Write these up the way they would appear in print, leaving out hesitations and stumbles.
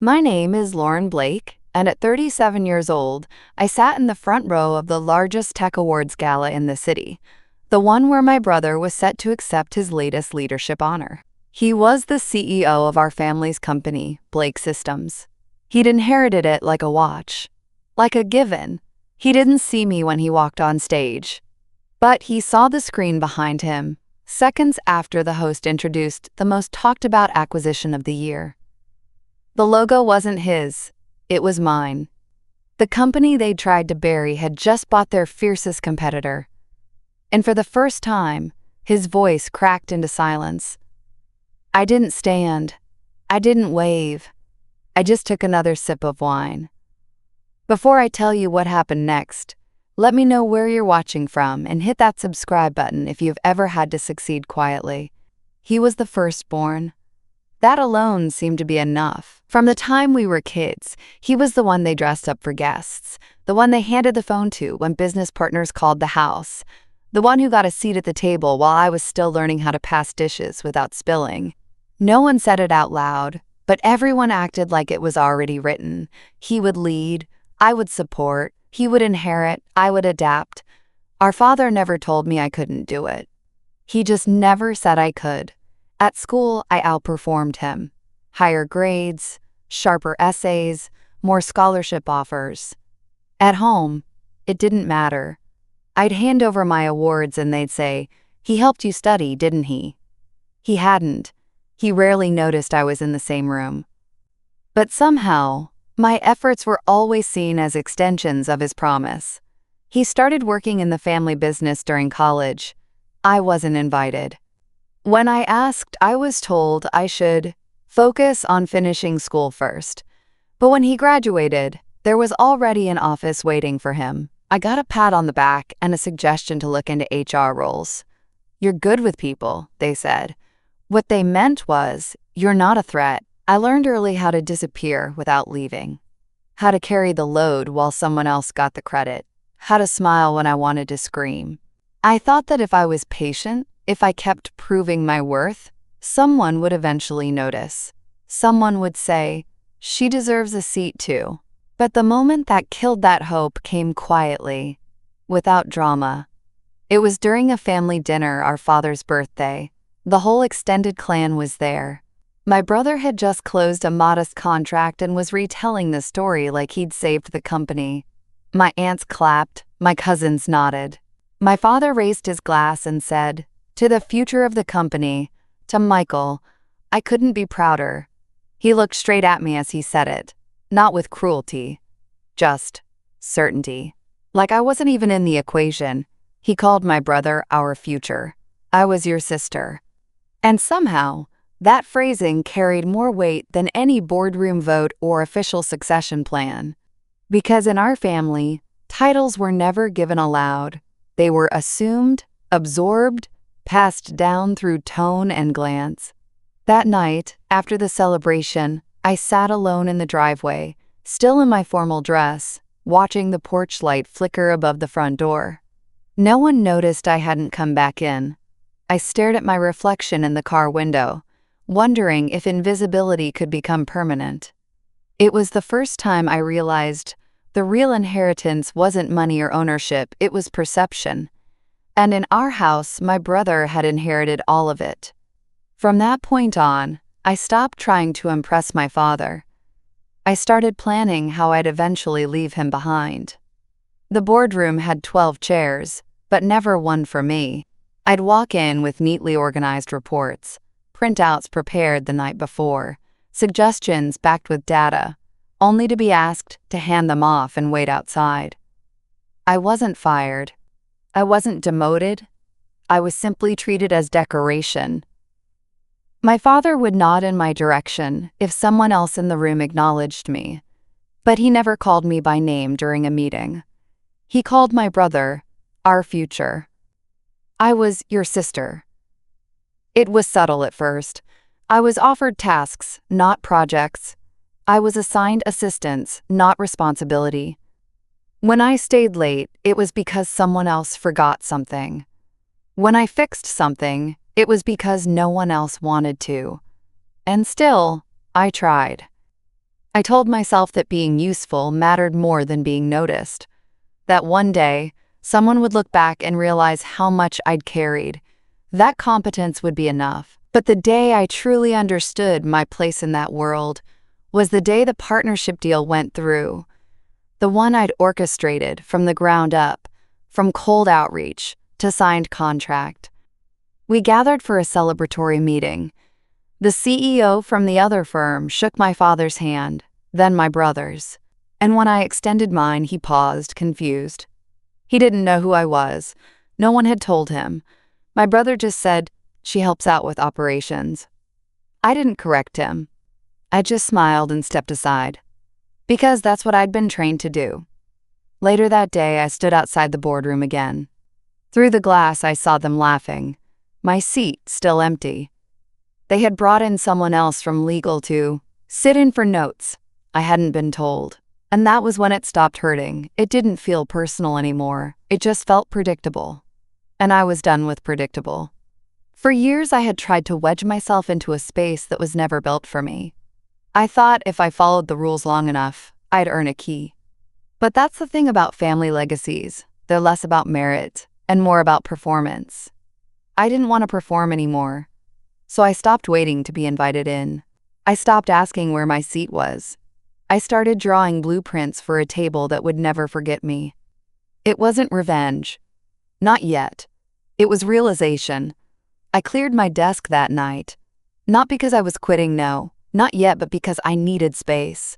My name is Lauren Blake, and at 37 years old, I sat in the front row of the largest tech awards gala in the city, the one where my brother was set to accept his latest leadership honor. He was the CEO of our family's company, Blake Systems. He'd inherited it like a watch, like a given. He didn't see me when he walked on stage, but he saw the screen behind him, seconds after the host introduced the most talked about acquisition of the year. The logo wasn't his, it was mine. The company they'd tried to bury had just bought their fiercest competitor. And for the first time, his voice cracked into silence. I didn't stand. I didn't wave. I just took another sip of wine. Before I tell you what happened next, let me know where you're watching from and hit that subscribe button if you've ever had to succeed quietly. He was the firstborn. That alone seemed to be enough. From the time we were kids, he was the one they dressed up for guests, the one they handed the phone to when business partners called the house, the one who got a seat at the table while I was still learning how to pass dishes without spilling. No one said it out loud, but everyone acted like it was already written. He would lead, I would support, he would inherit, I would adapt. Our father never told me I couldn't do it. He just never said I could. At school, I outperformed him. Higher grades, sharper essays, more scholarship offers. At home, it didn't matter. I'd hand over my awards and they'd say, "He helped you study, didn't he?" He hadn't. He rarely noticed I was in the same room. But somehow, my efforts were always seen as extensions of his promise. He started working in the family business during college. I wasn't invited. When I asked, I was told I should focus on finishing school first. But when he graduated, there was already an office waiting for him. I got a pat on the back and a suggestion to look into HR roles. "You're good with people," they said. What they meant was, "You're not a threat." I learned early how to disappear without leaving, how to carry the load while someone else got the credit, how to smile when I wanted to scream. I thought that if I was patient, if I kept proving my worth, someone would eventually notice. Someone would say, "She deserves a seat too." But the moment that killed that hope came quietly, without drama. It was during a family dinner, our father's birthday. The whole extended clan was there. My brother had just closed a modest contract and was retelling the story like he'd saved the company. My aunts clapped, my cousins nodded. My father raised his glass and said, "To the future of the company, to Michael." I couldn't be prouder. He looked straight at me as he said it, not with cruelty, just certainty. Like I wasn't even in the equation. He called my brother our future. I was your sister. And somehow, that phrasing carried more weight than any boardroom vote or official succession plan. Because in our family, titles were never given aloud. They were assumed, absorbed, passed down through tone and glance. That night, after the celebration, I sat alone in the driveway, still in my formal dress, watching the porch light flicker above the front door. No one noticed I hadn't come back in. I stared at my reflection in the car window, wondering if invisibility could become permanent. It was the first time I realized the real inheritance wasn't money or ownership, it was perception. And in our house, my brother had inherited all of it. From that point on, I stopped trying to impress my father. I started planning how I'd eventually leave him behind. The boardroom had 12 chairs, but never one for me. I'd walk in with neatly organized reports, printouts prepared the night before, suggestions backed with data, only to be asked to hand them off and wait outside. I wasn't fired. I wasn't demoted. I was simply treated as decoration. My father would nod in my direction if someone else in the room acknowledged me, but he never called me by name during a meeting. He called my brother our future. I was your sister. It was subtle at first. I was offered tasks, not projects. I was assigned assistance, not responsibility. When I stayed late, it was because someone else forgot something. When I fixed something, it was because no one else wanted to. And still, I tried. I told myself that being useful mattered more than being noticed. That one day, someone would look back and realize how much I'd carried. That competence would be enough. But the day I truly understood my place in that world was the day the partnership deal went through. The one I'd orchestrated from the ground up, from cold outreach to signed contract. We gathered for a celebratory meeting. The CEO from the other firm shook my father's hand, then my brother's. And when I extended mine, he paused, confused. He didn't know who I was. No one had told him. My brother just said, "She helps out with operations." I didn't correct him. I just smiled and stepped aside. Because that's what I'd been trained to do. Later that day, I stood outside the boardroom again. Through the glass, I saw them laughing. My seat still empty. They had brought in someone else from legal to sit in for notes. I hadn't been told. And that was when it stopped hurting. It didn't feel personal anymore. It just felt predictable. And I was done with predictable. For years, I had tried to wedge myself into a space that was never built for me. I thought if I followed the rules long enough, I'd earn a key. But that's the thing about family legacies. They're less about merit and more about performance. I didn't want to perform anymore. So I stopped waiting to be invited in. I stopped asking where my seat was. I started drawing blueprints for a table that would never forget me. It wasn't revenge. Not yet. It was realization. I cleared my desk that night. Not because I was quitting, no. Not yet, but because I needed space.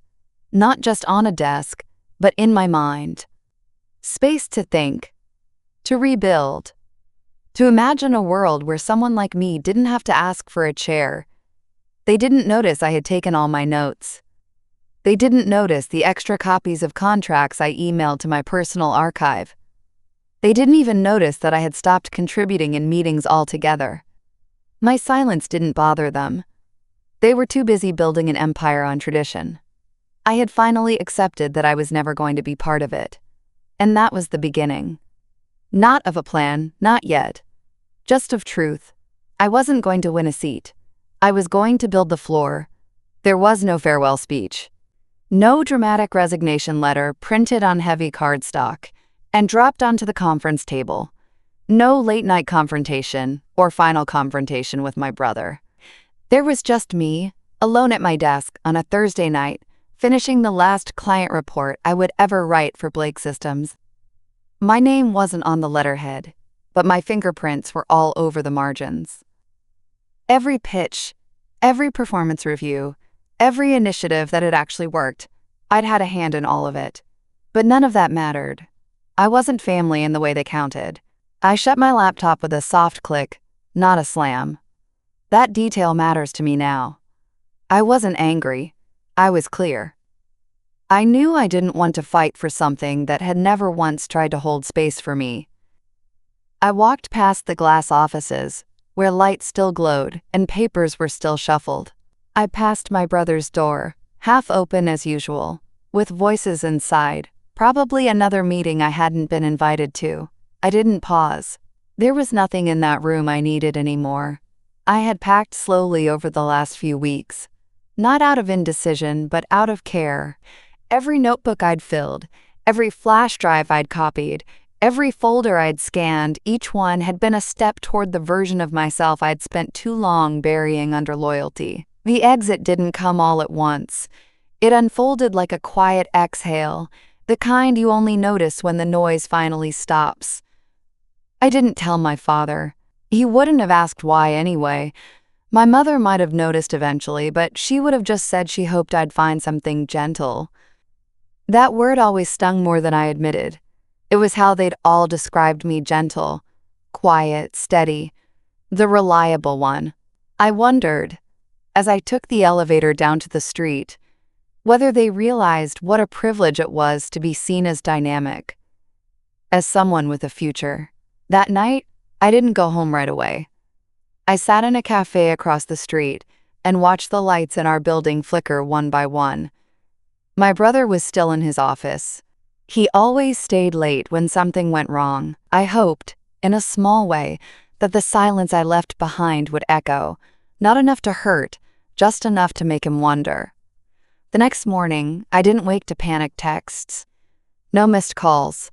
Not just on a desk, but in my mind. Space to think. To rebuild. To imagine a world where someone like me didn't have to ask for a chair. They didn't notice I had taken all my notes. They didn't notice the extra copies of contracts I emailed to my personal archive. They didn't even notice that I had stopped contributing in meetings altogether. My silence didn't bother them. They were too busy building an empire on tradition. I had finally accepted that I was never going to be part of it. And that was the beginning. Not of a plan, not yet. Just of truth. I wasn't going to win a seat. I was going to build the floor. There was no farewell speech. No dramatic resignation letter printed on heavy cardstock and dropped onto the conference table. No late-night confrontation or final confrontation with my brother. There was just me, alone at my desk on a Thursday night, finishing the last client report I would ever write for Blake Systems. My name wasn't on the letterhead, but my fingerprints were all over the margins. Every pitch, every performance review, every initiative that had actually worked, I'd had a hand in all of it. But none of that mattered. I wasn't family in the way they counted. I shut my laptop with a soft click, not a slam. That detail matters to me now. I wasn't angry. I was clear. I knew I didn't want to fight for something that had never once tried to hold space for me. I walked past the glass offices, where lights still glowed and papers were still shuffled. I passed my brother's door, half open as usual, with voices inside, probably another meeting I hadn't been invited to. I didn't pause. There was nothing in that room I needed anymore. I had packed slowly over the last few weeks. Not out of indecision, but out of care. Every notebook I'd filled, every flash drive I'd copied, every folder I'd scanned, each one had been a step toward the version of myself I'd spent too long burying under loyalty. The exit didn't come all at once. It unfolded like a quiet exhale, the kind you only notice when the noise finally stops. I didn't tell my father. He wouldn't have asked why anyway. My mother might have noticed eventually, but she would have just said she hoped I'd find something gentle. That word always stung more than I admitted. It was how they'd all described me: gentle, quiet, steady, the reliable one. I wondered, as I took the elevator down to the street, whether they realized what a privilege it was to be seen as dynamic, as someone with a future. That night, I didn't go home right away. I sat in a cafe across the street and watched the lights in our building flicker one by one. My brother was still in his office. He always stayed late when something went wrong. I hoped, in a small way, that the silence I left behind would echo, not enough to hurt, just enough to make him wonder. The next morning, I didn't wake to panic texts. No missed calls.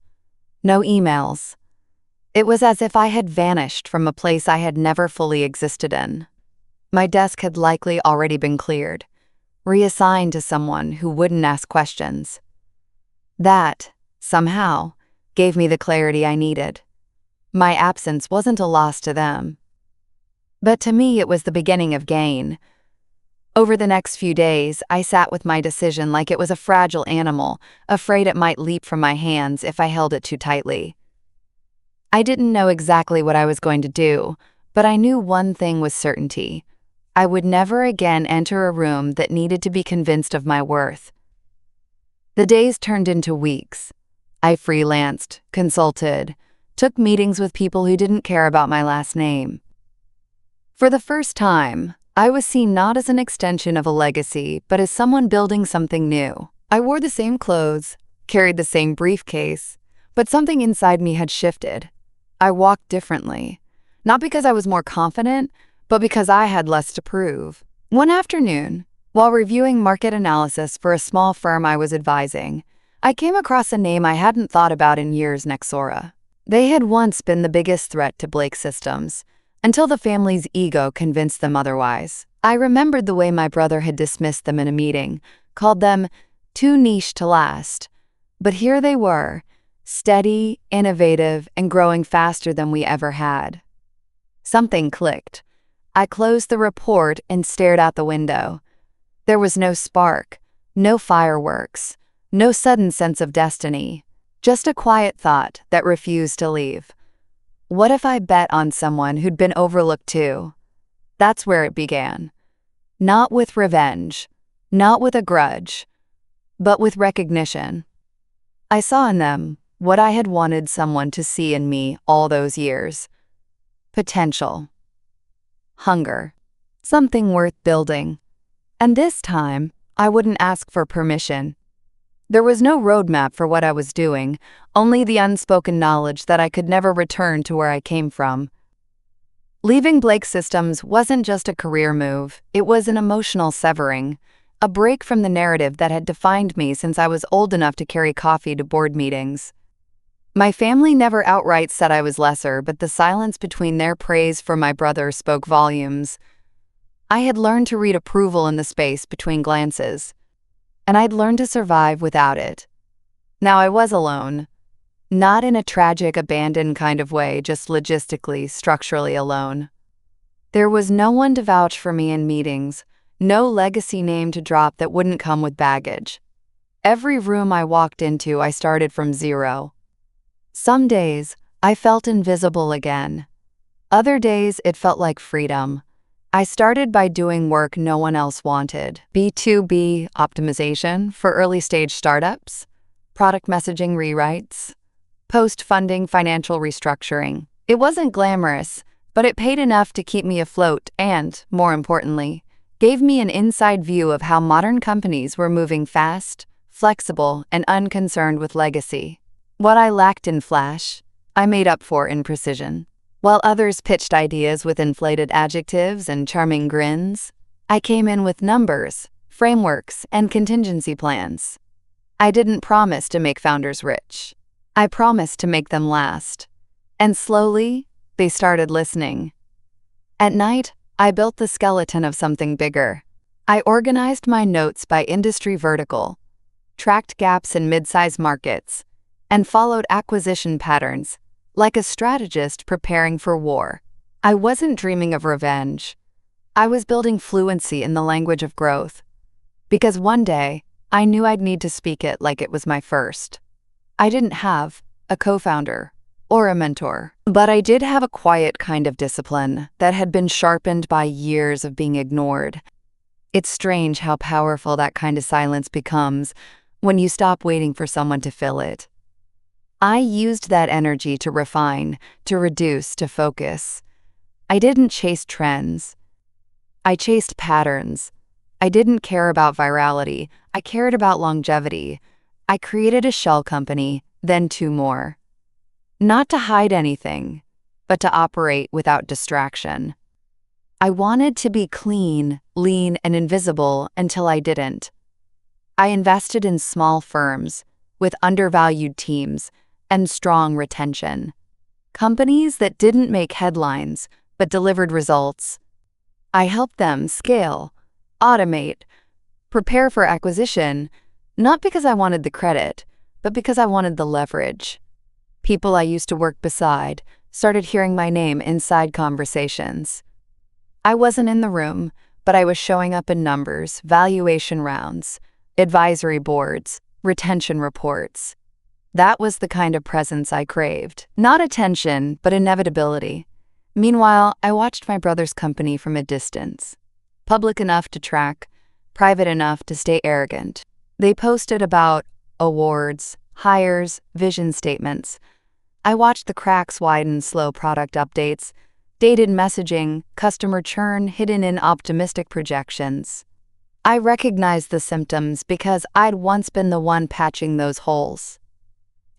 No emails. It was as if I had vanished from a place I had never fully existed in. My desk had likely already been cleared, reassigned to someone who wouldn't ask questions. That, somehow, gave me the clarity I needed. My absence wasn't a loss to them. But to me, it was the beginning of gain. Over the next few days, I sat with my decision like it was a fragile animal, afraid it might leap from my hands if I held it too tightly. I didn't know exactly what I was going to do, but I knew one thing with certainty. I would never again enter a room that needed to be convinced of my worth. The days turned into weeks. I freelanced, consulted, took meetings with people who didn't care about my last name. For the first time, I was seen not as an extension of a legacy, but as someone building something new. I wore the same clothes, carried the same briefcase, but something inside me had shifted. I walked differently, not because I was more confident, but because I had less to prove. One afternoon, while reviewing market analysis for a small firm I was advising, I came across a name I hadn't thought about in years: Nexora. They had once been the biggest threat to Blake Systems, until the family's ego convinced them otherwise. I remembered the way my brother had dismissed them in a meeting, called them too niche to last. But here they were, steady, innovative, and growing faster than we ever had. Something clicked. I closed the report and stared out the window. There was no spark, no fireworks, no sudden sense of destiny, just a quiet thought that refused to leave. What if I bet on someone who'd been overlooked too? That's where it began. Not with revenge, not with a grudge, but with recognition. I saw in them what I had wanted someone to see in me all those years. Potential. Hunger. Something worth building. And this time, I wouldn't ask for permission. There was no roadmap for what I was doing, only the unspoken knowledge that I could never return to where I came from. Leaving Blake Systems wasn't just a career move, it was an emotional severing, a break from the narrative that had defined me since I was old enough to carry coffee to board meetings. My family never outright said I was lesser, but the silence between their praise for my brother spoke volumes. I had learned to read approval in the space between glances, and I'd learned to survive without it. Now I was alone. Not in a tragic, abandoned kind of way, just logistically, structurally alone. There was no one to vouch for me in meetings, no legacy name to drop that wouldn't come with baggage. Every room I walked into, I started from zero. Some days, I felt invisible again. Other days, it felt like freedom. I started by doing work no one else wanted. B2B optimization for early-stage startups, product messaging rewrites, post-funding financial restructuring. It wasn't glamorous, but it paid enough to keep me afloat and, more importantly, gave me an inside view of how modern companies were moving fast, flexible, and unconcerned with legacy. What I lacked in flash, I made up for in precision. While others pitched ideas with inflated adjectives and charming grins, I came in with numbers, frameworks, and contingency plans. I didn't promise to make founders rich. I promised to make them last. And slowly, they started listening. At night, I built the skeleton of something bigger. I organized my notes by industry vertical, tracked gaps in mid-size markets, and followed acquisition patterns, like a strategist preparing for war. I wasn't dreaming of revenge. I was building fluency in the language of growth. Because one day, I knew I'd need to speak it like it was my first. I didn't have a co-founder or a mentor, but I did have a quiet kind of discipline that had been sharpened by years of being ignored. It's strange how powerful that kind of silence becomes when you stop waiting for someone to fill it. I used that energy to refine, to reduce, to focus. I didn't chase trends. I chased patterns. I didn't care about virality. I cared about longevity. I created a shell company, then two more. Not to hide anything, but to operate without distraction. I wanted to be clean, lean, and invisible until I didn't. I invested in small firms with undervalued teams and strong retention. Companies that didn't make headlines but delivered results. I helped them scale, automate, prepare for acquisition, not because I wanted the credit, but because I wanted the leverage. People I used to work beside started hearing my name inside conversations. I wasn't in the room, but I was showing up in numbers, valuation rounds, advisory boards, retention reports. That was the kind of presence I craved. Not attention, but inevitability. Meanwhile, I watched my brother's company from a distance. Public enough to track, private enough to stay arrogant. They posted about awards, hires, vision statements. I watched the cracks widen, slow product updates, dated messaging, customer churn hidden in optimistic projections. I recognized the symptoms because I'd once been the one patching those holes.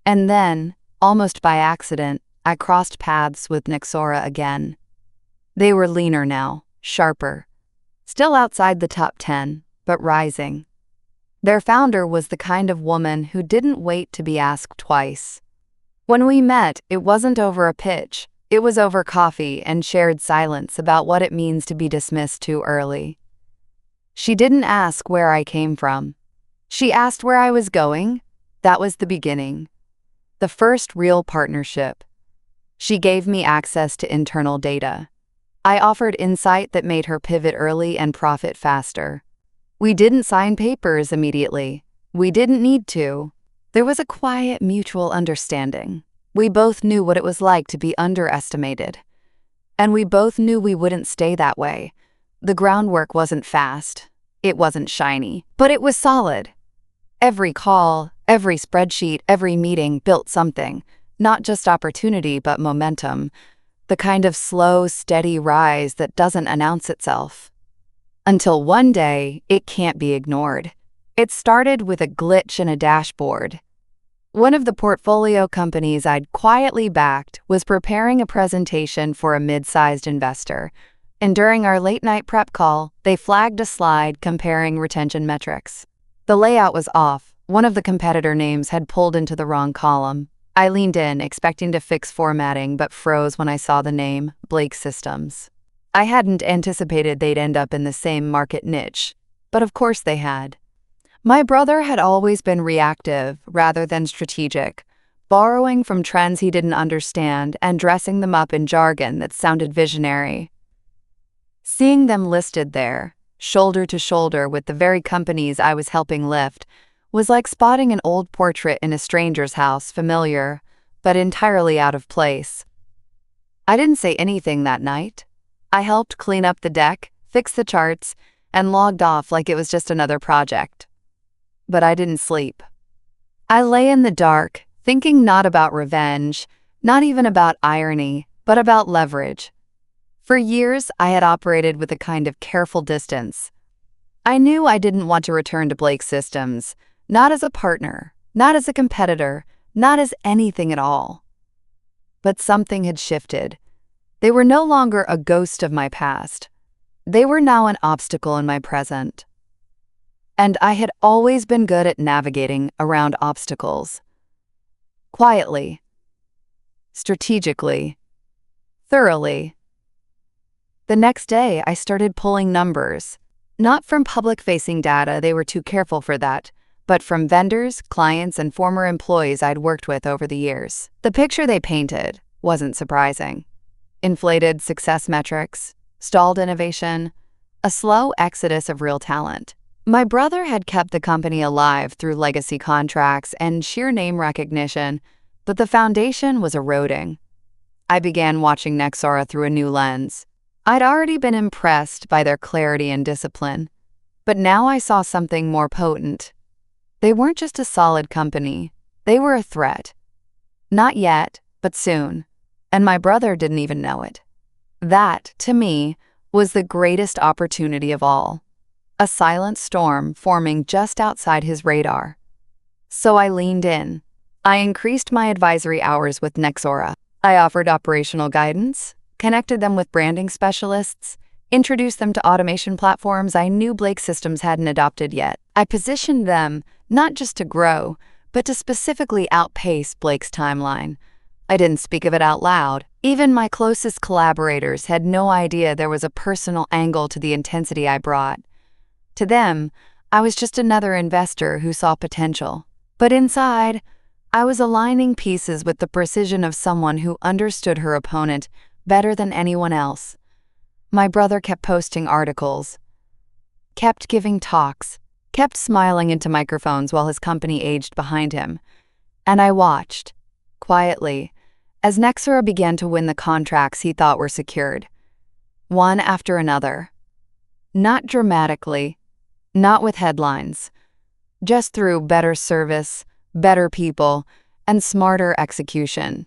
And then, almost by accident, I crossed paths with Nexora again. They were leaner now, sharper. Still outside the top 10, but rising. Their founder was the kind of woman who didn't wait to be asked twice. When we met, it wasn't over a pitch. It was over coffee and shared silence about what it means to be dismissed too early. She didn't ask where I came from. She asked where I was going. That was the beginning. The first real partnership. She gave me access to internal data. I offered insight that made her pivot early and profit faster. We didn't sign papers immediately. We didn't need to. There was a quiet mutual understanding. We both knew what it was like to be underestimated. And we both knew we wouldn't stay that way. The groundwork wasn't fast. It wasn't shiny. But it was solid. Every call, every spreadsheet, every meeting built something. Not just opportunity, but momentum. The kind of slow, steady rise that doesn't announce itself. Until one day, it can't be ignored. It started with a glitch in a dashboard. One of the portfolio companies I'd quietly backed was preparing a presentation for a mid-sized investor, and during our late-night prep call, they flagged a slide comparing retention metrics. The layout was off. One of the competitor names had pulled into the wrong column. I leaned in, expecting to fix formatting, but froze when I saw the name, Blake Systems. I hadn't anticipated they'd end up in the same market niche, but of course they had. My brother had always been reactive rather than strategic, borrowing from trends he didn't understand and dressing them up in jargon that sounded visionary. Seeing them listed there, shoulder to shoulder with the very companies I was helping lift, was like spotting an old portrait in a stranger's house, familiar, but entirely out of place. I didn't say anything that night. I helped clean up the deck, fix the charts, and logged off like it was just another project. But I didn't sleep. I lay in the dark, thinking not about revenge, not even about irony, but about leverage. For years, I had operated with a kind of careful distance. I knew I didn't want to return to Blake Systems, not as a partner, not as a competitor, not as anything at all. But something had shifted. They were no longer a ghost of my past. They were now an obstacle in my present. And I had always been good at navigating around obstacles. Quietly, strategically, thoroughly. The next day, I started pulling numbers. Not from public-facing data, they were too careful for that, but from vendors, clients, and former employees I'd worked with over the years. The picture they painted wasn't surprising. Inflated success metrics, stalled innovation, a slow exodus of real talent. My brother had kept the company alive through legacy contracts and sheer name recognition, but the foundation was eroding. I began watching Nexora through a new lens. I'd already been impressed by their clarity and discipline, but now I saw something more potent. They weren't just a solid company, they were a threat. Not yet, but soon, and my brother didn't even know it. That, to me, was the greatest opportunity of all. A silent storm forming just outside his radar. So I leaned in. I increased my advisory hours with Nexora. I offered operational guidance, connected them with branding specialists, introduced them to automation platforms I knew Blake Systems hadn't adopted yet. I positioned them not just to grow, but to specifically outpace Blake's timeline. I didn't speak of it out loud. Even my closest collaborators had no idea there was a personal angle to the intensity I brought. To them, I was just another investor who saw potential. But inside, I was aligning pieces with the precision of someone who understood her opponent better than anyone else. My brother kept posting articles, kept giving talks, kept smiling into microphones while his company aged behind him. And I watched, quietly, as Nexera began to win the contracts he thought were secured, one after another. Not dramatically, not with headlines, just through better service, better people, and smarter execution.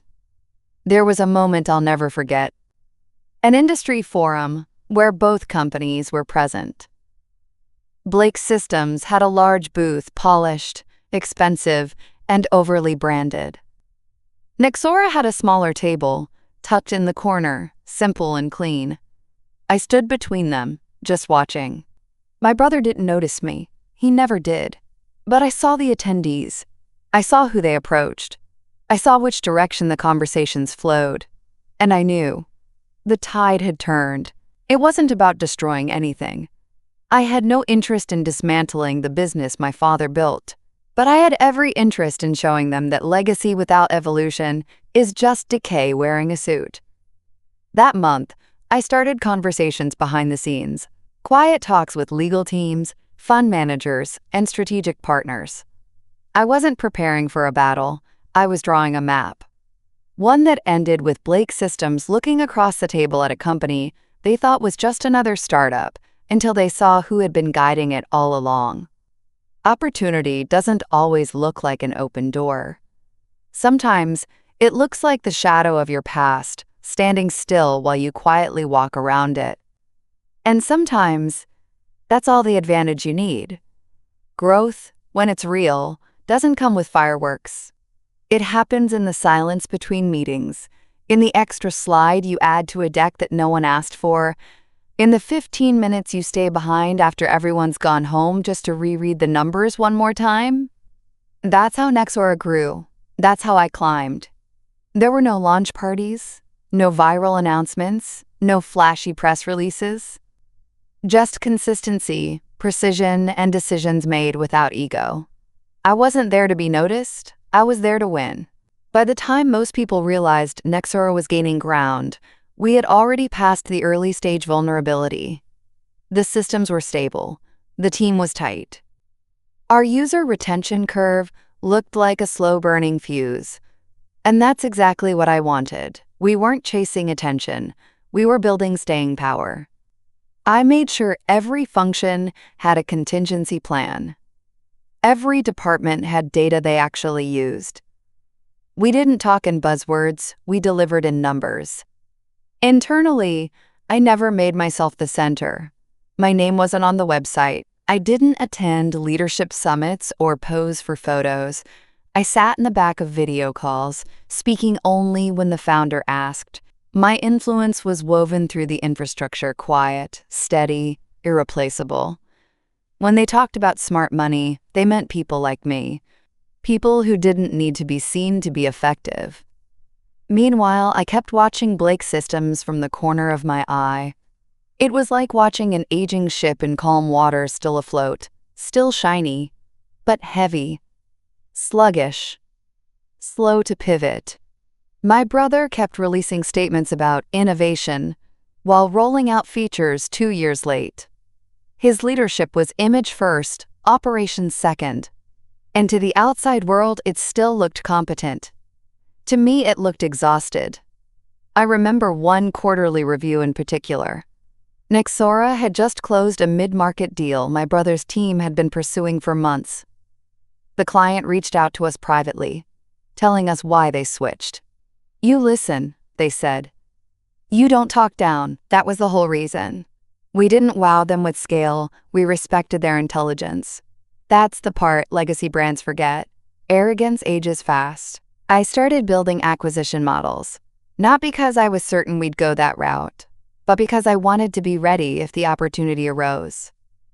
There was a moment I'll never forget. An industry forum where both companies were present. Blake Systems had a large booth, polished, expensive, and overly branded. Nexera had a smaller table, tucked in the corner, simple and clean. I stood between them, just watching. My brother didn't notice me. He never did. But I saw the attendees. I saw who they approached. I saw which direction the conversations flowed. And I knew. The tide had turned. It wasn't about destroying anything. I had no interest in dismantling the business my father built. But I had every interest in showing them that legacy without evolution is just decay wearing a suit. That month, I started conversations behind the scenes, quiet talks with legal teams, fund managers, and strategic partners. I wasn't preparing for a battle, I was drawing a map. One that ended with Blake Systems looking across the table at a company they thought was just another startup until they saw who had been guiding it all along. Opportunity doesn't always look like an open door. Sometimes it looks like the shadow of your past, standing still while you quietly walk around it. And sometimes that's all the advantage you need. Growth, when it's real, doesn't come with fireworks. It happens in the silence between meetings, in the extra slide you add to a deck that no one asked for, in the 15 minutes you stay behind after everyone's gone home just to reread the numbers one more time. That's how Nexera grew. That's how I climbed. There were no launch parties, no viral announcements, no flashy press releases. Just consistency, precision, and decisions made without ego. I wasn't there to be noticed. I was there to win. By the time most people realized Nexera was gaining ground, we had already passed the early-stage vulnerability. The systems were stable. The team was tight. Our user retention curve looked like a slow-burning fuse. And that's exactly what I wanted. We weren't chasing attention. We were building staying power. I made sure every function had a contingency plan. Every department had data they actually used. We didn't talk in buzzwords, we delivered in numbers. Internally, I never made myself the center. My name wasn't on the website. I didn't attend leadership summits or pose for photos. I sat in the back of video calls, speaking only when the founder asked. My influence was woven through the infrastructure, quiet, steady, irreplaceable. When they talked about smart money, they meant people like me. People who didn't need to be seen to be effective. Meanwhile, I kept watching Blake Systems from the corner of my eye. It was like watching an aging ship in calm water still afloat, still shiny, but heavy, sluggish, slow to pivot. My brother kept releasing statements about innovation while rolling out features 2 years late. His leadership was image first, operations second. And to the outside world, it still looked competent. To me, it looked exhausted. I remember one quarterly review in particular. Nexera had just closed a mid-market deal my brother's team had been pursuing for months. The client reached out to us privately, telling us why they switched. "You listen," they said. "You don't talk down." That was the whole reason. We didn't wow them with scale, we respected their intelligence. That's the part legacy brands forget. Arrogance ages fast. I started building acquisition models, not because I was certain we'd go that route, but because I wanted to be ready if the opportunity arose.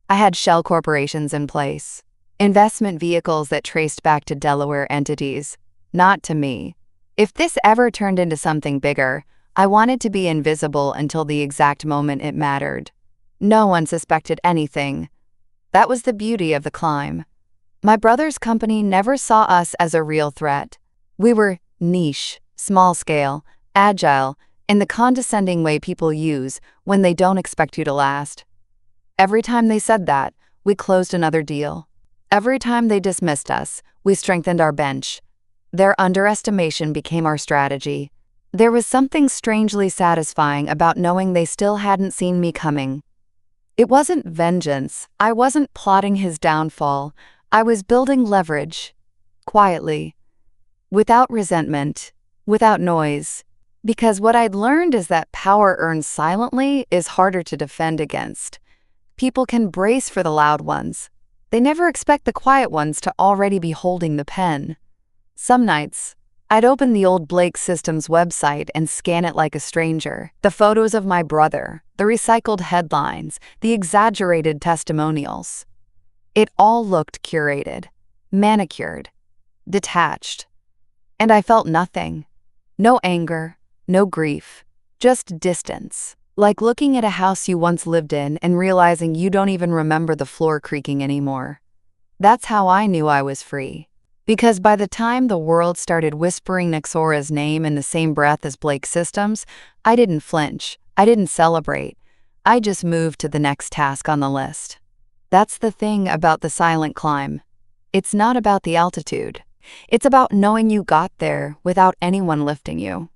I had shell corporations in place, Investment vehicles that traced back to Delaware entities, not to me. If this ever turned into something bigger, I wanted to be invisible until the exact moment it mattered. No one suspected anything. That was the beauty of the climb. My brother's company never saw us as a real threat. We were niche, small scale, agile, in the condescending way people use when they don't expect you to last. Every time they said that, we closed another deal. Every time they dismissed us, we strengthened our bench. Their underestimation became our strategy. There was something strangely satisfying about knowing they still hadn't seen me coming. It wasn't vengeance. I wasn't plotting his downfall. I was building leverage. Quietly. Without resentment. Without noise. Because what I'd learned is that power earned silently is harder to defend against. People can brace for the loud ones. They never expect the quiet ones to already be holding the pen. Some nights, I'd open the old Blake Systems website and scan it like a stranger. The photos of my brother, the recycled headlines, the exaggerated testimonials. It all looked curated, manicured, detached. And I felt nothing. No anger, no grief, just distance. Like looking at a house you once lived in and realizing you don't even remember the floor creaking anymore. That's how I knew I was free. Because by the time the world started whispering Nexora's name in the same breath as Blake Systems, I didn't flinch. I didn't celebrate. I just moved to the next task on the list. That's the thing about the silent climb. It's not about the altitude. It's about knowing you got there without anyone lifting you.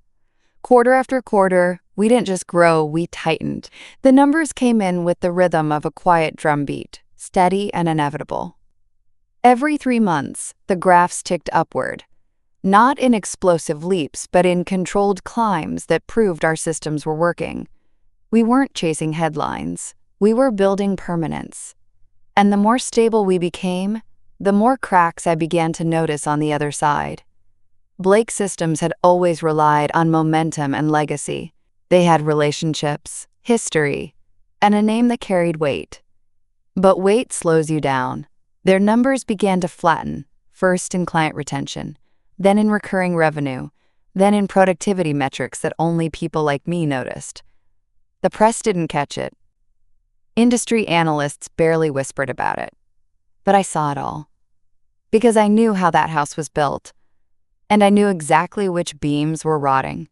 Quarter after quarter, we didn't just grow, we tightened. The numbers came in with the rhythm of a quiet drumbeat, steady and inevitable. Every 3 months, the graphs ticked upward. Not in explosive leaps, but in controlled climbs that proved our systems were working. We weren't chasing headlines. We were building permanence. And the more stable we became, the more cracks I began to notice on the other side. Blake Systems had always relied on momentum and legacy. They had relationships, history, and a name that carried weight. But weight slows you down. Their numbers began to flatten, first in client retention, then in recurring revenue, then in productivity metrics that only people like me noticed. The press didn't catch it. Industry analysts barely whispered about it. But I saw it all. Because I knew how that house was built. And I knew exactly which beams were rotting.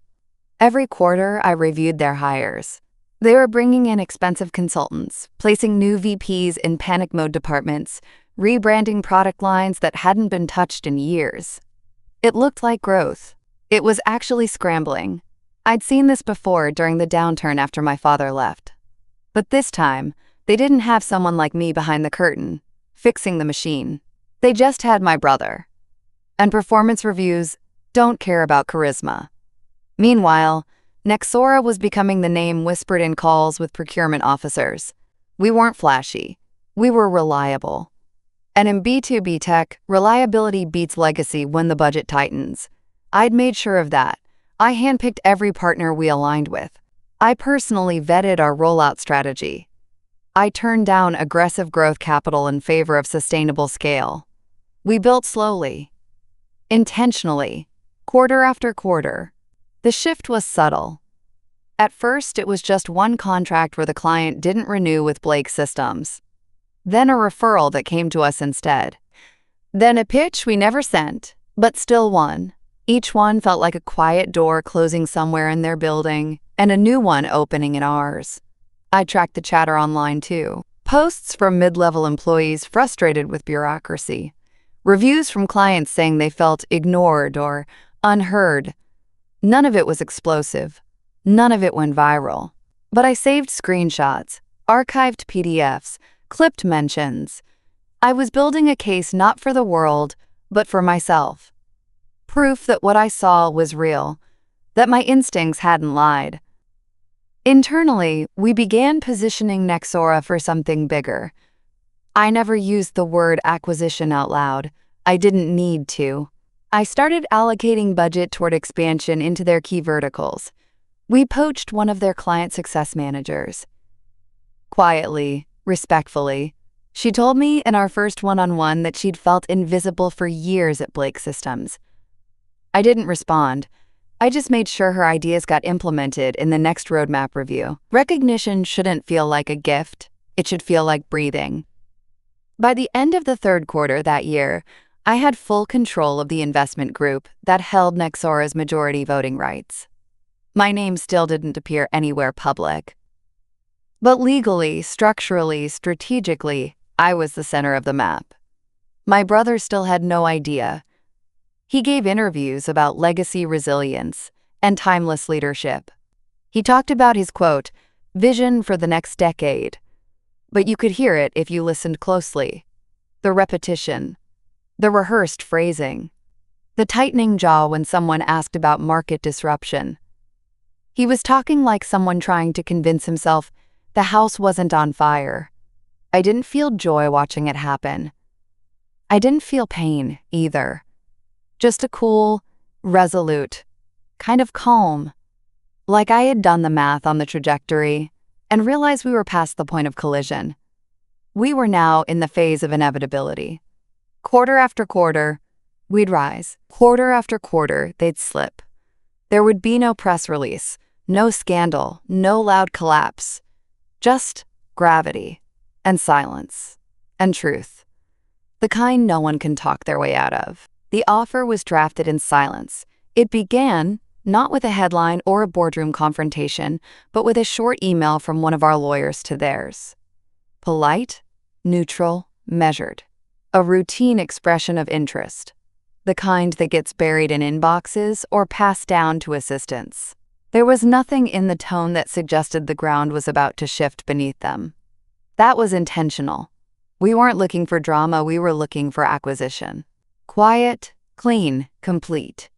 Every quarter, I reviewed their hires. They were bringing in expensive consultants, placing new VPs in panic mode departments, rebranding product lines that hadn't been touched in years. It looked like growth. It was actually scrambling. I'd seen this before during the downturn after my father left. But this time, they didn't have someone like me behind the curtain, fixing the machine. They just had my brother. And performance reviews don't care about charisma. Meanwhile, Nexora was becoming the name whispered in calls with procurement officers. We weren't flashy. We were reliable. And in B2B tech, reliability beats legacy when the budget tightens. I'd made sure of that. I handpicked every partner we aligned with. I personally vetted our rollout strategy. I turned down aggressive growth capital in favor of sustainable scale. We built slowly, intentionally, quarter after quarter. The shift was subtle. At first, it was just one contract where the client didn't renew with Blake Systems. Then a referral that came to us instead. Then a pitch we never sent, but still won. Each one felt like a quiet door closing somewhere in their building, and a new one opening in ours. I tracked the chatter online too. Posts from mid-level employees frustrated with bureaucracy. Reviews from clients saying they felt ignored or unheard. None of it was explosive. None of it went viral. But I saved screenshots, archived PDFs, clipped mentions. I was building a case not for the world, but for myself. Proof that what I saw was real, that my instincts hadn't lied. Internally, we began positioning Nexora for something bigger. I never used the word acquisition out loud. I didn't need to. I started allocating budget toward expansion into their key verticals. We poached one of their client success managers. Quietly, respectfully, She told me in our first one-on-one that she'd felt invisible for years at Blake Systems. I didn't respond. I just made sure her ideas got implemented in the next roadmap review. Recognition shouldn't feel like a gift. It should feel like breathing. By the end of the third quarter that year, I had full control of the investment group that held Nexora's majority voting rights. My name still didn't appear anywhere public. But legally, structurally, strategically, I was the center of the map. My brother still had no idea. He gave interviews about legacy resilience and timeless leadership. He talked about his, quote, vision for the next decade. But you could hear it if you listened closely. The repetition, the rehearsed phrasing, the tightening jaw when someone asked about market disruption. He was talking like someone trying to convince himself the house wasn't on fire. I didn't feel joy watching it happen. I didn't feel pain either. Just a cool, resolute, kind of calm. Like I had done the math on the trajectory and realized we were past the point of collision. We were now in the phase of inevitability. Quarter after quarter, we'd rise. Quarter after quarter, they'd slip. There would be no press release, no scandal, no loud collapse. Just gravity and silence and truth. The kind no one can talk their way out of. The offer was drafted in silence. It began not with a headline or a boardroom confrontation, but with a short email from one of our lawyers to theirs. Polite, neutral, measured. A routine expression of interest. The kind that gets buried in inboxes or passed down to assistants. There was nothing in the tone that suggested the ground was about to shift beneath them. That was intentional. We weren't looking for drama, we were looking for acquisition. Quiet, clean, complete.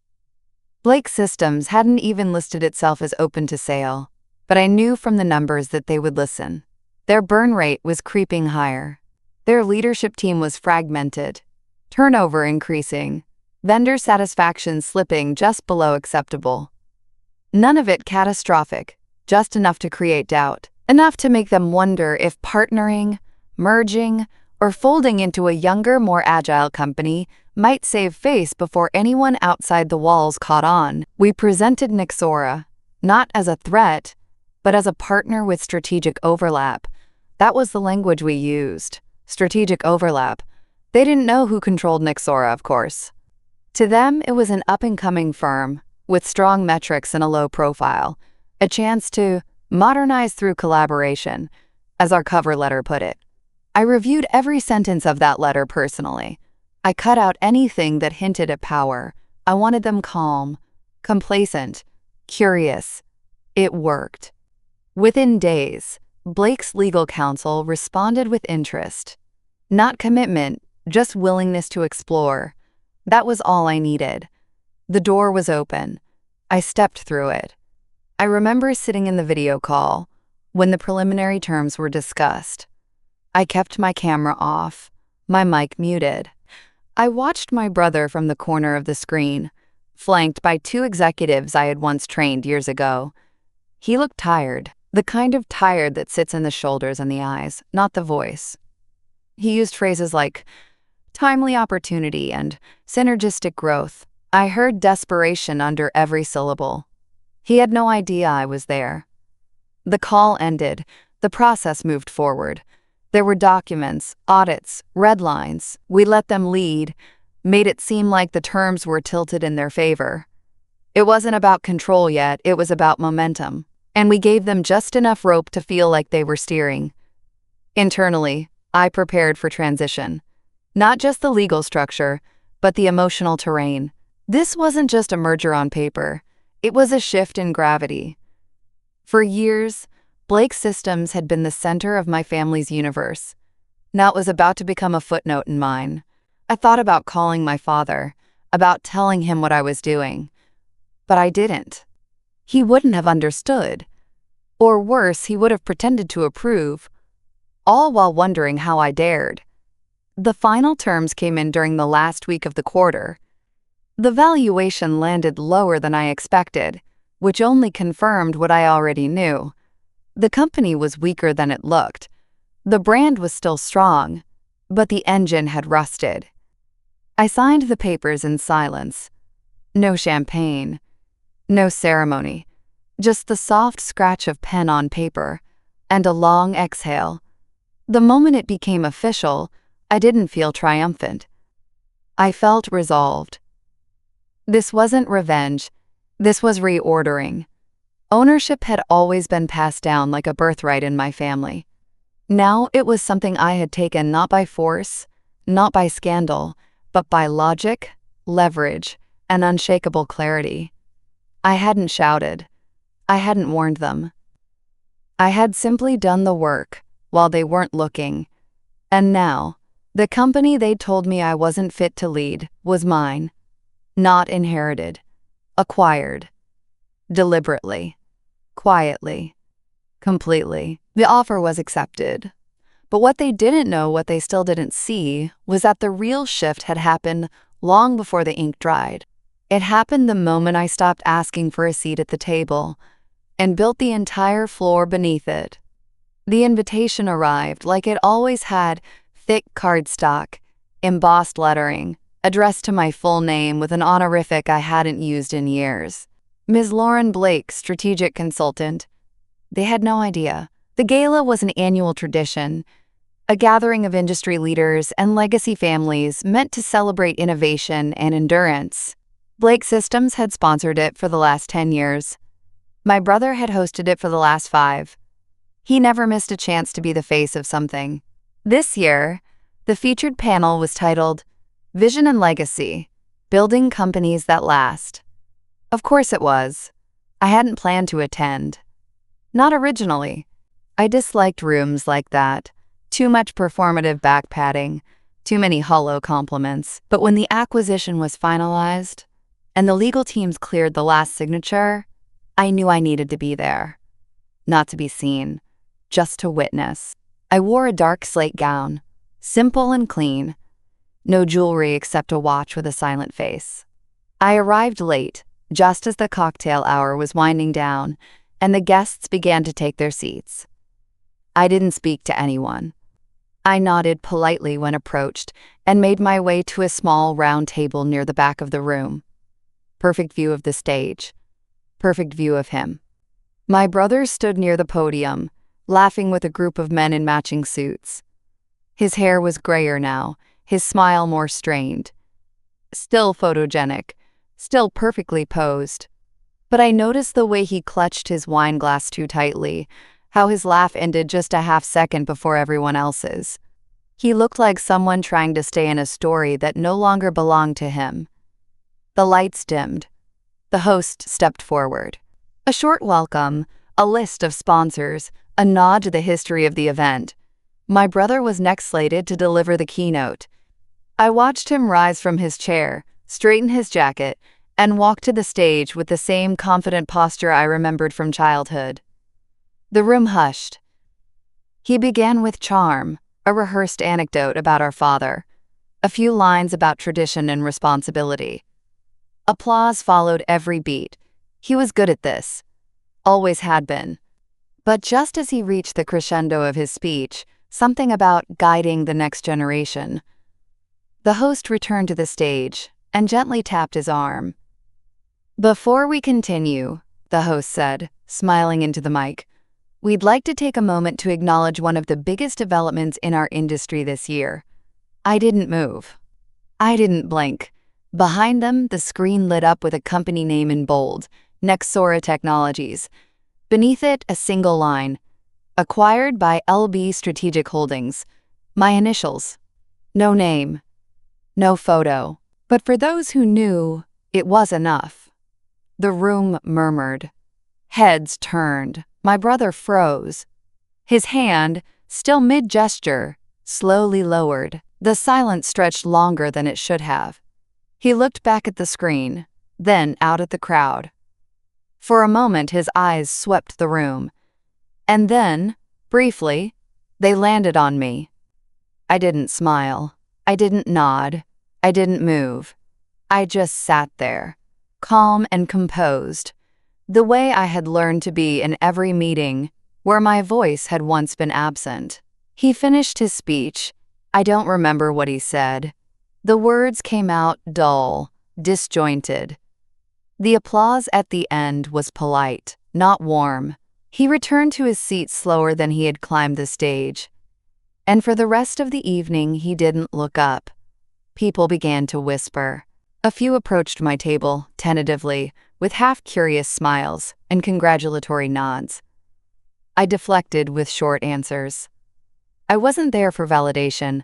Blake Systems hadn't even listed itself as open to sale, but I knew from the numbers that they would listen. Their burn rate was creeping higher. Their leadership team was fragmented, turnover increasing, vendor satisfaction slipping just below acceptable. None of it catastrophic, just enough to create doubt, enough to make them wonder if partnering, merging, or folding into a younger, more agile company might save face before anyone outside the walls caught on. We presented Nexora, not as a threat, but as a partner with strategic overlap. That was the language we used. Strategic overlap. They didn't know who controlled Nexora, of course. To them, it was an up-and-coming firm, with strong metrics and a low profile, a chance to modernize through collaboration, as our cover letter put it. I reviewed every sentence of that letter personally. I cut out anything that hinted at power. I wanted them calm, complacent, curious. It worked. Within days, Blake's legal counsel responded with interest. Not commitment, just willingness to explore. That was all I needed. The door was open. I stepped through it. I remember sitting in the video call when the preliminary terms were discussed. I kept my camera off, my mic muted. I watched my brother from the corner of the screen, flanked by two executives I had once trained years ago. He looked tired, the kind of tired that sits in the shoulders and the eyes, not the voice. He used phrases like timely opportunity and synergistic growth. I heard desperation under every syllable. He had no idea I was there. The call ended. The process moved forward. There were documents, audits, red lines. We let them lead, made it seem like the terms were tilted in their favor. It wasn't about control yet, it was about momentum. And we gave them just enough rope to feel like they were steering. Internally, I prepared for transition. Not just the legal structure, but the emotional terrain. This wasn't just a merger on paper. It was a shift in gravity. For years, Blake Systems had been the center of my family's universe. Now it was about to become a footnote in mine. I thought about calling my father, about telling him what I was doing. But I didn't. He wouldn't have understood. Or worse, he would have pretended to approve, all while wondering how I dared. The final terms came in during the last week of the quarter. The valuation landed lower than I expected, which only confirmed what I already knew. The company was weaker than it looked. The brand was still strong, but the engine had rusted. I signed the papers in silence. No champagne, no ceremony, just the soft scratch of pen on paper and a long exhale. The moment it became official, I didn't feel triumphant. I felt resolved. This wasn't revenge, this was reordering. Ownership had always been passed down like a birthright in my family. Now it was something I had taken not by force, not by scandal, but by logic, leverage, and unshakable clarity. I hadn't shouted. I hadn't warned them. I had simply done the work while they weren't looking. And now, the company they'd told me I wasn't fit to lead was mine. Not inherited. Acquired. Deliberately. Quietly. Completely. The offer was accepted. But what they didn't know, what they still didn't see, was that the real shift had happened long before the ink dried. It happened the moment I stopped asking for a seat at the table and built the entire floor beneath it. The invitation arrived like it always had, thick cardstock, embossed lettering, addressed to my full name with an honorific I hadn't used in years. Ms. Lauren Blake, strategic consultant. They had no idea. The gala was an annual tradition, a gathering of industry leaders and legacy families meant to celebrate innovation and endurance. Blake Systems had sponsored it for the last 10 years. My brother had hosted it for the last 5. He never missed a chance to be the face of something. This year, the featured panel was titled Vision and Legacy, Building Companies That Last. Of course it was. I hadn't planned to attend. Not originally. I disliked rooms like that. Too much performative back-patting, too many hollow compliments. But when the acquisition was finalized and the legal teams cleared the last signature, I knew I needed to be there. Not to be seen, just to witness. I wore a dark slate gown, simple and clean. No jewelry except a watch with a silent face. I arrived late, just as the cocktail hour was winding down and the guests began to take their seats. I didn't speak to anyone. I nodded politely when approached and made my way to a small round table near the back of the room. Perfect view of the stage. Perfect view of him. My brother stood near the podium, laughing with a group of men in matching suits. His hair was grayer now, his smile more strained. Still photogenic, still perfectly posed. But I noticed the way he clutched his wine glass too tightly, how his laugh ended just a half second before everyone else's. He looked like someone trying to stay in a story that no longer belonged to him. The lights dimmed. The host stepped forward. A short welcome, a list of sponsors, a nod to the history of the event. My brother was next slated to deliver the keynote. I watched him rise from his chair, straighten his jacket, and walk to the stage with the same confident posture I remembered from childhood. The room hushed. He began with charm, a rehearsed anecdote about our father, a few lines about tradition and responsibility. Applause followed every beat. He was good at this. Always had been. But just as he reached the crescendo of his speech, something about guiding the next generation, the host returned to the stage and gently tapped his arm. "Before we continue," the host said, smiling into the mic, "we'd like to take a moment to acknowledge one of the biggest developments in our industry this year." I didn't move. I didn't blink. Behind them, the screen lit up with a company name in bold, Nexora Technologies. Beneath it, a single line, acquired by LB Strategic Holdings. My initials. No name. No photo. But for those who knew, it was enough. The room murmured. Heads turned. My brother froze. His hand, still mid-gesture, slowly lowered. The silence stretched longer than it should have. He looked back at the screen, then out at the crowd. For a moment his eyes swept the room. And then, briefly, they landed on me. I didn't smile. I didn't nod. I didn't move. I just sat there, calm and composed, the way I had learned to be in every meeting where my voice had once been absent. He finished his speech. I don't remember what he said. The words came out dull, disjointed. The applause at the end was polite, not warm. He returned to his seat slower than he had climbed the stage. And for the rest of the evening, he didn't look up. People began to whisper. A few approached my table, tentatively, with half-curious smiles and congratulatory nods. I deflected with short answers. I wasn't there for validation.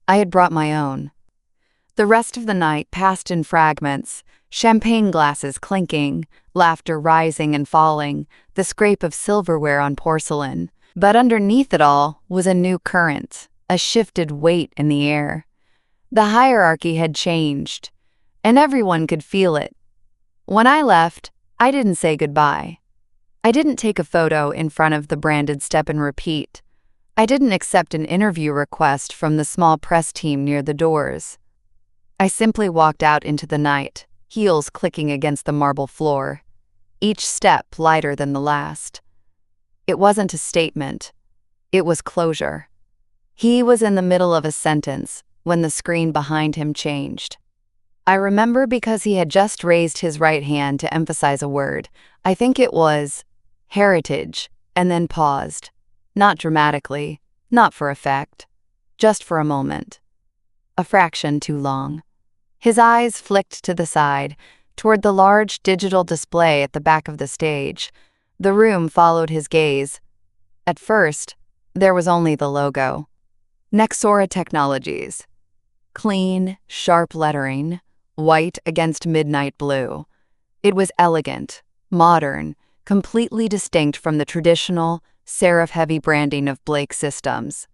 I had brought my own. The rest of the night passed in fragments, champagne glasses clinking, laughter rising and falling, the scrape of silverware on porcelain. But underneath it all was a new current, a shifted weight in the air. The hierarchy had changed, and everyone could feel it. When I left, I didn't say goodbye. I didn't take a photo in front of the branded step and repeat. I didn't accept an interview request from the small press team near the doors. I simply walked out into the night, heels clicking against the marble floor, each step lighter than the last. It wasn't a statement. It was closure. He was in the middle of a sentence when the screen behind him changed. I remember because he had just raised his right hand to emphasize a word. I think it was heritage, and then paused. Not dramatically, not for effect, just for a moment. A fraction too long. His eyes flicked to the side, toward the large digital display at the back of the stage. The room followed his gaze. At first, there was only the logo. Nexora Technologies. Clean, sharp lettering, white against midnight blue. It was elegant, modern, completely distinct from the traditional, serif-heavy branding of Blake Systems.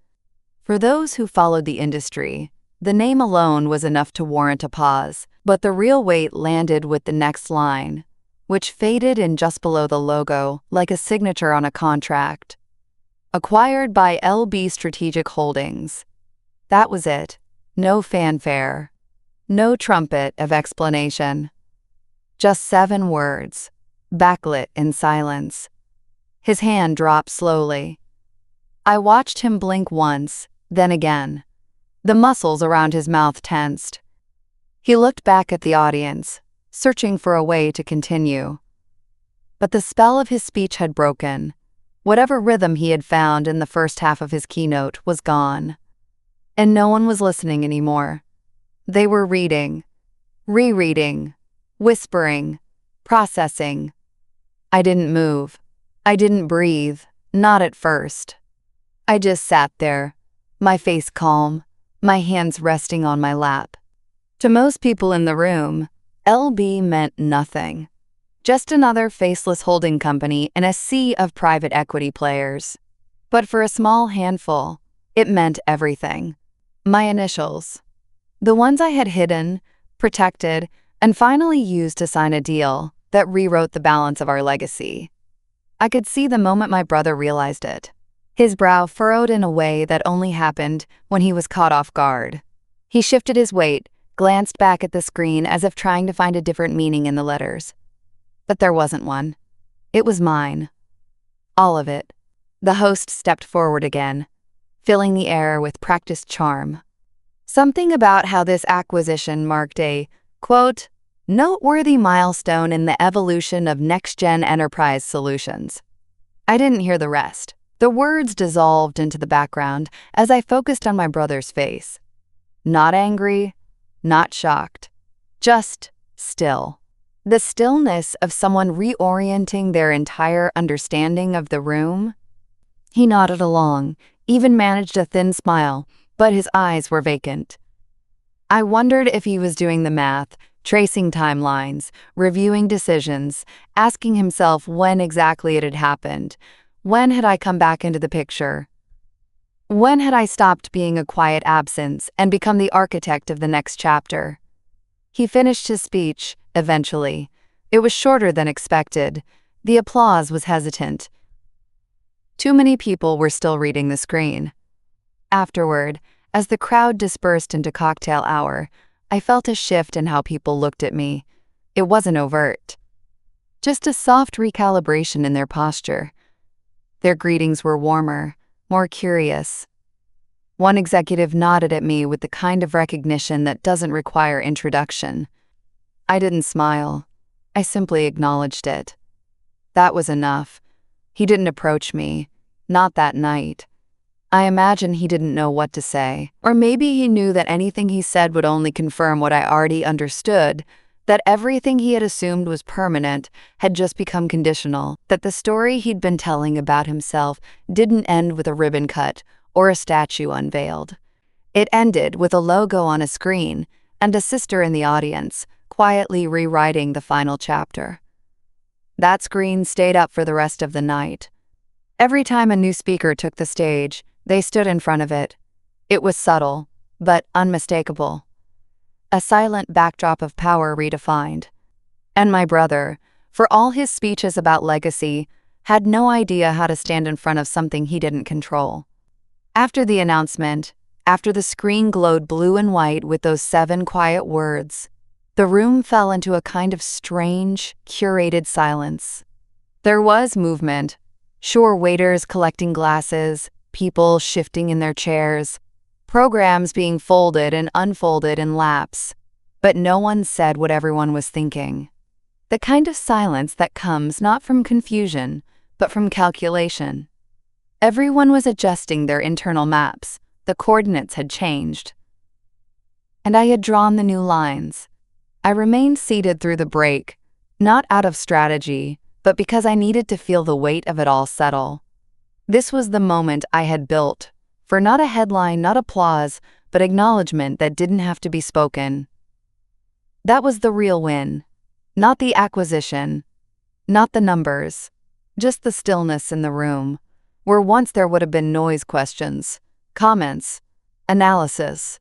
For those who followed the industry, the name alone was enough to warrant a pause, but the real weight landed with the next line, which faded in just below the logo like a signature on a contract. Acquired by LB Strategic Holdings. That was it. No fanfare. No trumpet of explanation. Just 7 words, backlit in silence. His hand dropped slowly. I watched him blink once, then again. The muscles around his mouth tensed. He looked back at the audience, searching for a way to continue. But the spell of his speech had broken. Whatever rhythm he had found in the first half of his keynote was gone. And no one was listening anymore. They were reading, rereading, whispering, processing. I didn't move. I didn't breathe, not at first. I just sat there, my face calm, my hands resting on my lap. To most people in the room, LB meant nothing. Just another faceless holding company in a sea of private equity players. But for a small handful, it meant everything. My initials. The ones I had hidden, protected, and finally used to sign a deal that rewrote the balance of our legacy. I could see the moment my brother realized it. His brow furrowed in a way that only happened when he was caught off guard. He shifted his weight, glanced back at the screen as if trying to find a different meaning in the letters. But there wasn't one. It was mine. All of it. The host stepped forward again, filling the air with practiced charm. Something about how this acquisition marked a, quote, noteworthy milestone in the evolution of next-gen enterprise solutions. I didn't hear the rest. The words dissolved into the background as I focused on my brother's face. Not angry, not shocked, just still. The stillness of someone reorienting their entire understanding of the room. He nodded along, even managed a thin smile, but his eyes were vacant. I wondered if he was doing the math, tracing timelines, reviewing decisions, asking himself when exactly it had happened. When had I come back into the picture? When had I stopped being a quiet absence and become the architect of the next chapter? He finished his speech, eventually. It was shorter than expected. The applause was hesitant. Too many people were still reading the screen. Afterward, as the crowd dispersed into cocktail hour, I felt a shift in how people looked at me. It wasn't overt. Just a soft recalibration in their posture. Their greetings were warmer, more curious. One executive nodded at me with the kind of recognition that doesn't require introduction. I didn't smile. I simply acknowledged it. That was enough. He didn't approach me. Not that night. I imagine he didn't know what to say. Or maybe he knew that anything he said would only confirm what I already understood, that everything he had assumed was permanent had just become conditional, that the story he'd been telling about himself didn't end with a ribbon cut or a statue unveiled. It ended with a logo on a screen and a sister in the audience, quietly rewriting the final chapter. That screen stayed up for the rest of the night. Every time a new speaker took the stage, they stood in front of it. It was subtle, but unmistakable. A silent backdrop of power redefined. And my brother, for all his speeches about legacy, had no idea how to stand in front of something he didn't control. After the announcement, after the screen glowed blue and white with those 7 quiet words, the room fell into a kind of strange, curated silence. There was movement. Sure, waiters collecting glasses, people shifting in their chairs, programs being folded and unfolded in laps, but no one said what everyone was thinking. The kind of silence that comes not from confusion, but from calculation. Everyone was adjusting their internal maps. The coordinates had changed. And I had drawn the new lines. I remained seated through the break, not out of strategy, but because I needed to feel the weight of it all settle. This was the moment I had built, for not a headline, not applause, but acknowledgement that didn't have to be spoken. That was the real win, not the acquisition, not the numbers, just the stillness in the room, where once there would have been noise, questions, comments, analysis.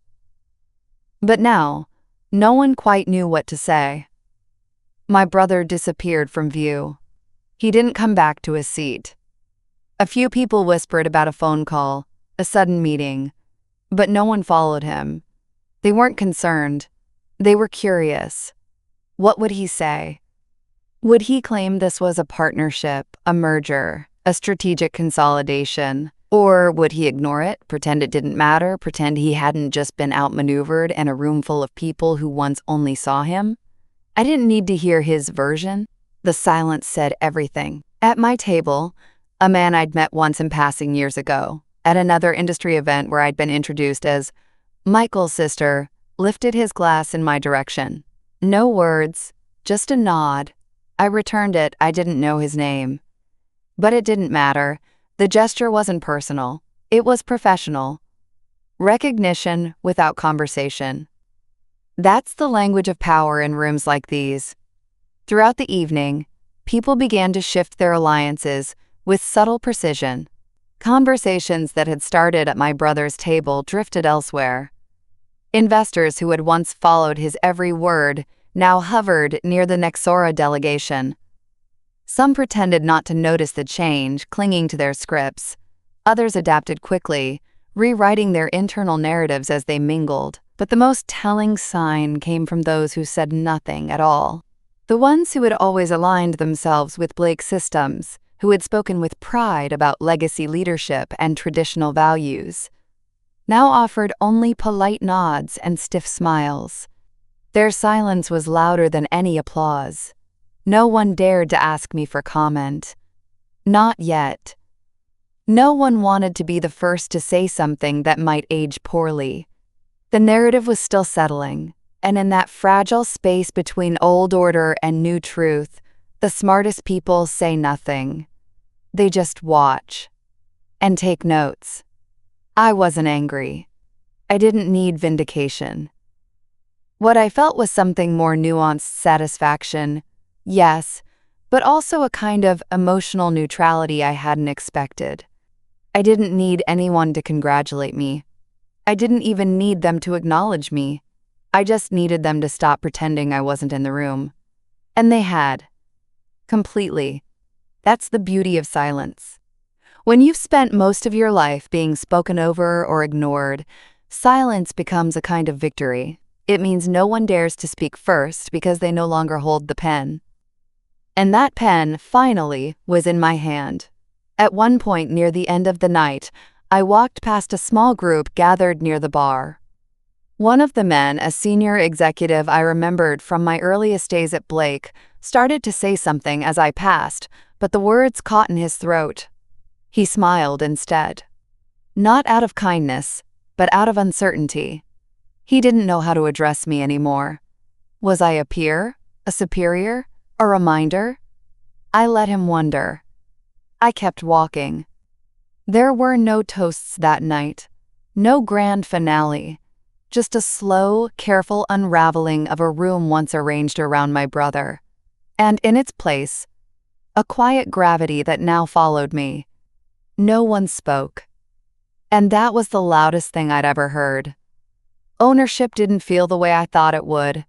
But now, no one quite knew what to say. My brother disappeared from view. He didn't come back to his seat. A few people whispered about a phone call, a sudden meeting, but no one followed him. They weren't concerned. They were curious. What would he say? Would he claim this was a partnership, a merger, a strategic consolidation? Or would he ignore it, pretend it didn't matter, pretend he hadn't just been outmaneuvered in a room full of people who once only saw him? I didn't need to hear his version. The silence said everything. At my table, a man I'd met once in passing years ago, at another industry event where I'd been introduced as Michael's sister, lifted his glass in my direction. No words, just a nod. I returned it. I didn't know his name. But it didn't matter. The gesture wasn't personal. It was professional. Recognition without conversation. That's the language of power in rooms like these. Throughout the evening, people began to shift their alliances with subtle precision. Conversations that had started at my brother's table drifted elsewhere. Investors who had once followed his every word now hovered near the Nexora delegation. Some pretended not to notice the change, clinging to their scripts. Others adapted quickly, rewriting their internal narratives as they mingled. But the most telling sign came from those who said nothing at all. The ones who had always aligned themselves with Blake's systems, who had spoken with pride about legacy leadership and traditional values, now offered only polite nods and stiff smiles. Their silence was louder than any applause. No one dared to ask me for comment. Not yet. No one wanted to be the first to say something that might age poorly. The narrative was still settling, and in that fragile space between old order and new truth, the smartest people say nothing. They just watch and take notes. I wasn't angry. I didn't need vindication. What I felt was something more nuanced: satisfaction, yes, but also a kind of emotional neutrality I hadn't expected. I didn't need anyone to congratulate me. I didn't even need them to acknowledge me. I just needed them to stop pretending I wasn't in the room. And they had. Completely. That's the beauty of silence. When you've spent most of your life being spoken over or ignored, silence becomes a kind of victory. It means no one dares to speak first because they no longer hold the pen. And that pen, finally, was in my hand. At one point near the end of the night, I walked past a small group gathered near the bar. One of the men, a senior executive I remembered from my earliest days at Blake, started to say something as I passed, but the words caught in his throat. He smiled instead. Not out of kindness, but out of uncertainty. He didn't know how to address me anymore. Was I a peer? A superior? A reminder? I let him wonder. I kept walking. There were no toasts that night. No grand finale. Just a slow, careful unraveling of a room once arranged around my brother. And in its place, a quiet gravity that now followed me. No one spoke. And that was the loudest thing I'd ever heard. Ownership didn't feel the way I thought it would.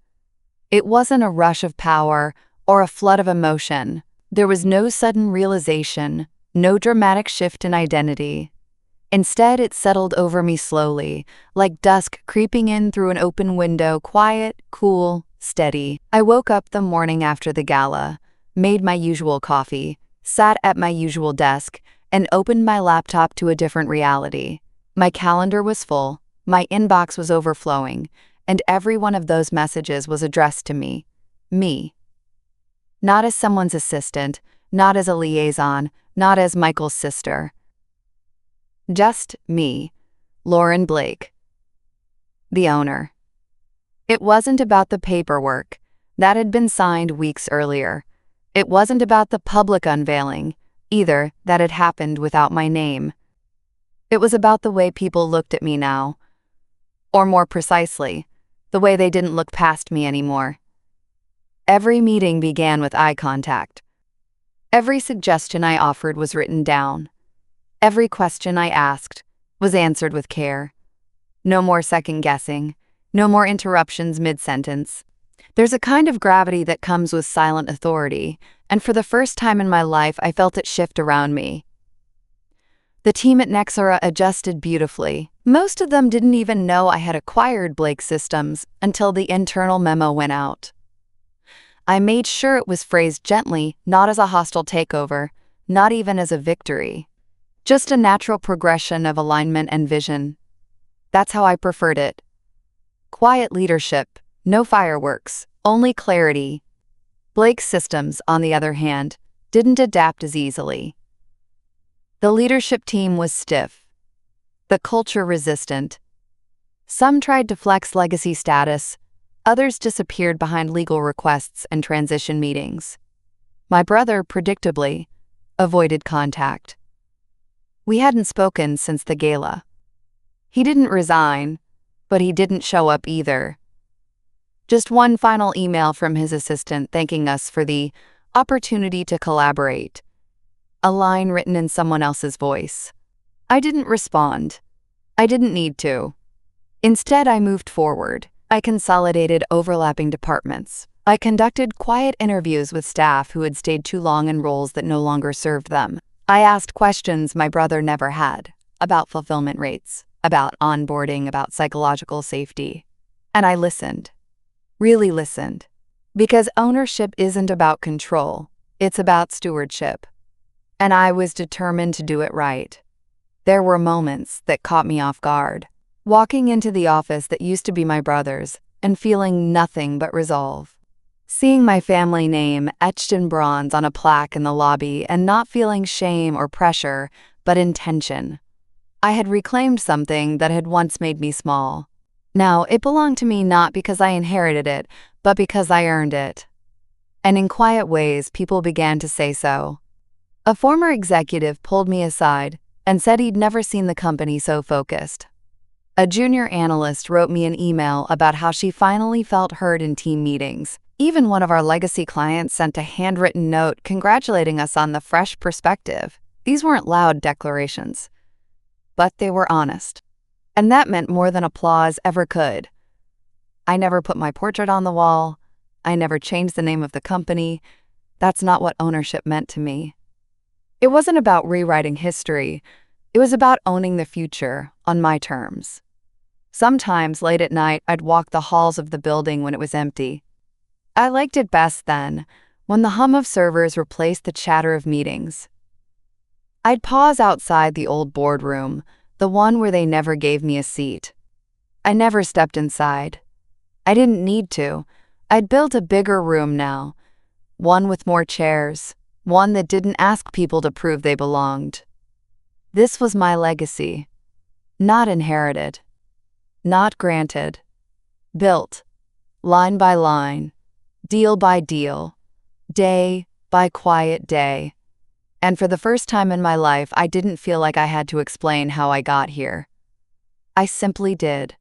It wasn't a rush of power or a flood of emotion. There was no sudden realization, no dramatic shift in identity. Instead, it settled over me slowly, like dusk creeping in through an open window, quiet, cool, steady. I woke up the morning after the gala, made my usual coffee, sat at my usual desk, and opened my laptop to a different reality. My calendar was full, my inbox was overflowing, and every one of those messages was addressed to me. Me. Not as someone's assistant, not as a liaison, not as Michael's sister. Just me, Lauren Blake, the owner. It wasn't about the paperwork that had been signed weeks earlier. It wasn't about the public unveiling, either, that had happened without my name. It was about the way people looked at me now. Or more precisely, the way they didn't look past me anymore. Every meeting began with eye contact. Every suggestion I offered was written down. Every question I asked was answered with care. No more second-guessing, no more interruptions mid-sentence. There's a kind of gravity that comes with silent authority, and for the first time in my life I felt it shift around me. The team at Nexera adjusted beautifully. Most of them didn't even know I had acquired Blake Systems until the internal memo went out. I made sure it was phrased gently, not as a hostile takeover, not even as a victory. Just a natural progression of alignment and vision. That's how I preferred it. Quiet leadership, no fireworks, only clarity. Blake Systems, on the other hand, didn't adapt as easily. The leadership team was stiff. The culture resistant. Some tried to flex legacy status. Others disappeared behind legal requests and transition meetings. My brother, predictably, avoided contact. We hadn't spoken since the gala. He didn't resign, but he didn't show up either. Just one final email from his assistant thanking us for the opportunity to collaborate. A line written in someone else's voice. I didn't respond. I didn't need to. Instead, I moved forward. I consolidated overlapping departments. I conducted quiet interviews with staff who had stayed too long in roles that no longer served them. I asked questions my brother never had, about fulfillment rates, about onboarding, about psychological safety. And I listened. Really listened. Because ownership isn't about control, it's about stewardship. And I was determined to do it right. There were moments that caught me off guard. Walking into the office that used to be my brother's and feeling nothing but resolve. Seeing my family name etched in bronze on a plaque in the lobby and not feeling shame or pressure, but intention. I had reclaimed something that had once made me small. Now, it belonged to me not because I inherited it, but because I earned it. And in quiet ways, people began to say so. A former executive pulled me aside and said he'd never seen the company so focused. A junior analyst wrote me an email about how she finally felt heard in team meetings. Even one of our legacy clients sent a handwritten note congratulating us on the fresh perspective. These weren't loud declarations, but they were honest. And that meant more than applause ever could. I never put my portrait on the wall. I never changed the name of the company. That's not what ownership meant to me. It wasn't about rewriting history. It was about owning the future on my terms. Sometimes late at night, I'd walk the halls of the building when it was empty. I liked it best then, when the hum of servers replaced the chatter of meetings. I'd pause outside the old boardroom, the the one where they never gave me a seat. I never stepped inside. I didn't need to. I'd built a bigger room now, one with more chairs, one that didn't ask people to prove they belonged. This was my legacy. Not inherited. Not granted. Built. Line by line. Deal by deal. Day by quiet day. And for the first time in my life, I didn't feel like I had to explain how I got here. I simply did.